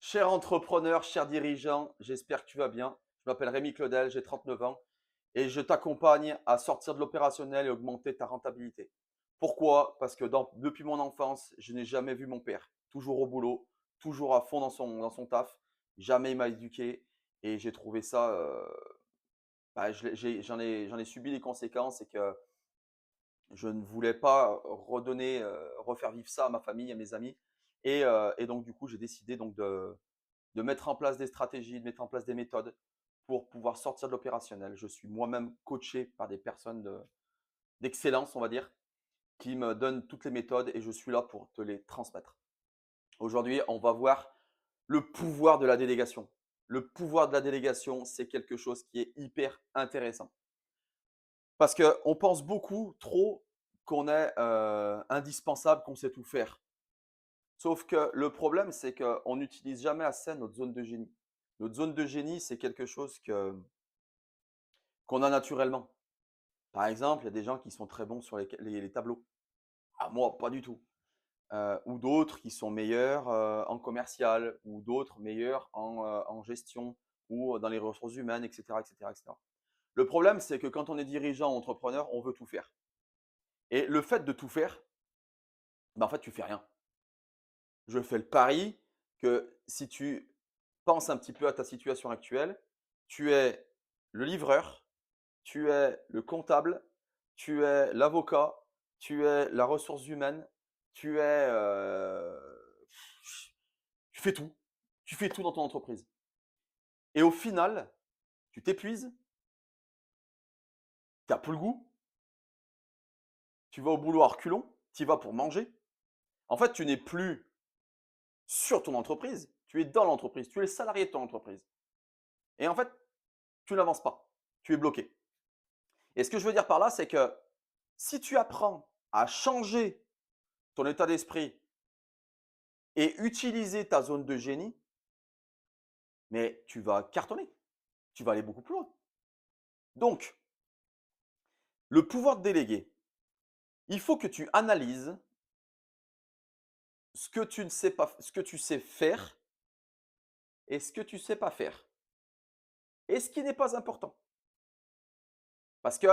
Cher entrepreneur, cher dirigeant, j'espère que tu vas bien. Je m'appelle Rémi Claudel, j'ai 39 ans et je t'accompagne à sortir de l'opérationnel et augmenter ta rentabilité. Pourquoi? Parce que depuis mon enfance, je n'ai jamais vu mon père. Toujours au boulot, toujours à fond dans son taf. Jamais il m'a éduqué et j'ai trouvé ça, j'en ai subi les conséquences et que je ne voulais pas redonner, refaire vivre ça à ma famille, à mes amis et donc du coup, j'ai décidé donc de mettre en place des stratégies, de mettre en place des méthodes pour pouvoir sortir de l'opérationnel. Je suis moi-même coaché par des personnes d'excellence, on va dire, qui me donnent toutes les méthodes et je suis là pour te les transmettre. Aujourd'hui, on va voir le pouvoir de la délégation. Le pouvoir de la délégation, c'est quelque chose qui est hyper intéressant. Parce qu'on pense beaucoup trop qu'on est indispensable, qu'on sait tout faire. Sauf que le problème, c'est qu'on n'utilise jamais assez notre zone de génie. Notre zone de génie, c'est quelque chose qu'on a naturellement. Par exemple, il y a des gens qui sont très bons sur les tableaux. Ah, moi, pas du tout. Ou d'autres qui sont meilleurs en commercial, ou d'autres meilleurs en gestion, ou dans les ressources humaines, etc., etc., etc. Le problème, c'est que quand on est dirigeant ou entrepreneur, on veut tout faire. Et le fait de tout faire, ben, en fait, tu fais rien. Je fais le pari que si tu penses un petit peu à ta situation actuelle, tu es le livreur, tu es le comptable, tu es l'avocat, tu es la ressource humaine, tu es, tu fais tout. Tu fais tout dans ton entreprise. Et au final, tu t'épuises, tu as plus le goût, tu vas au boulot à reculons, tu y vas pour manger. En fait, tu n'es plus sur ton entreprise, tu es dans l'entreprise, tu es le salarié de ton entreprise. Et en fait, tu n'avances pas, tu es bloqué. Et ce que je veux dire par là, c'est que si tu apprends à changer ton état d'esprit et utiliser ta zone de génie, mais tu vas cartonner. Tu vas aller beaucoup plus loin. Donc, le pouvoir de déléguer, il faut que tu analyses ce que tu ne sais pas, ce que tu sais faire et ce que tu ne sais pas faire. Et ce qui n'est pas important. Parce que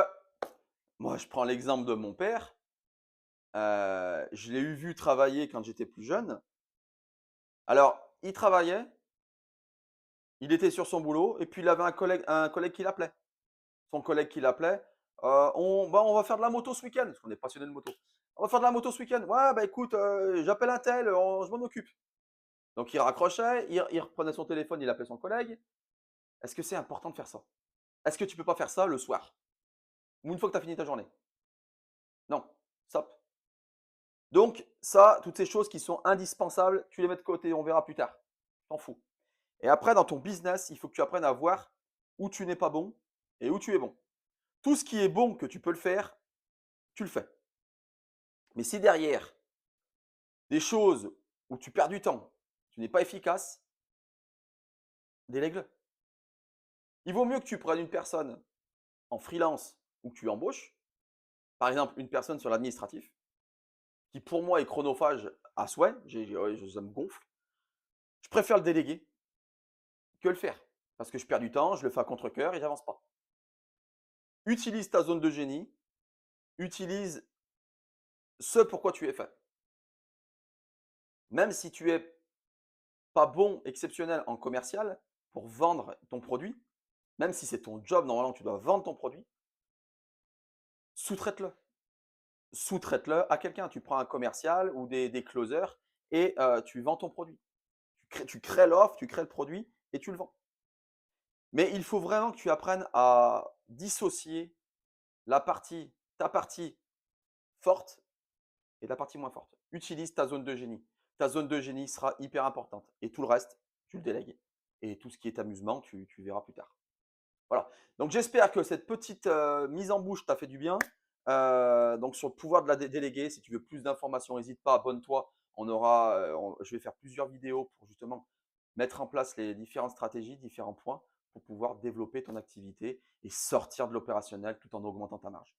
moi, je prends l'exemple de mon père. Je l'ai vu travailler quand j'étais plus jeune. Alors, il travaillait, il était sur son boulot et puis il avait un collègue qui l'appelait. Son collègue qui l'appelait, on va faire de la moto ce week-end, parce qu'on est passionné de moto. On va faire de la moto ce week-end. Ouais, bah écoute, j'appelle un tel, je m'en occupe. Donc il raccrochait, il reprenait son téléphone, il appelait son collègue. Est-ce que c'est important de faire ça? Est-ce que tu peux pas faire ça le soir? Ou une fois que tu as fini ta journée? Non, stop. Donc ça, toutes ces choses qui sont indispensables, tu les mets de côté, on verra plus tard. T'en fous. Et après, dans ton business, il faut que tu apprennes à voir où tu n'es pas bon et où tu es bon. Tout ce qui est bon que tu peux le faire, tu le fais. Mais si derrière, des choses où tu perds du temps, tu n'es pas efficace, délègue-le. Il vaut mieux que tu prennes une personne en freelance ou que tu embauches, par exemple une personne sur l'administratif, qui pour moi est chronophage à souhait, ça me gonfle. Je préfère le déléguer que le faire. Parce que je perds du temps, je le fais à contre-cœur et j'avance pas. Utilise ta zone de génie, utilise ce pourquoi tu es fait. Même si tu es pas bon, exceptionnel en commercial pour vendre ton produit, même si c'est ton job, normalement tu dois vendre ton produit, sous-traite-le. Sous-traite-le à quelqu'un. Tu prends un commercial ou des closers et tu vends ton produit. Tu crées l'offre, tu crées le produit et tu le vends. Mais il faut vraiment que tu apprennes à dissocier ta partie forte et ta partie moins forte. Utilise ta zone de génie. Ta zone de génie sera hyper importante et tout le reste, tu le délègues. Et tout ce qui est amusement, tu verras plus tard. Voilà. Donc j'espère que cette petite mise en bouche t'a fait du bien. Donc sur le pouvoir de la déléguer, si tu veux plus d'informations, n'hésite pas, abonne-toi. Je vais faire plusieurs vidéos pour justement mettre en place les différentes stratégies, différents points pour pouvoir développer ton activité et sortir de l'opérationnel tout en augmentant ta marge.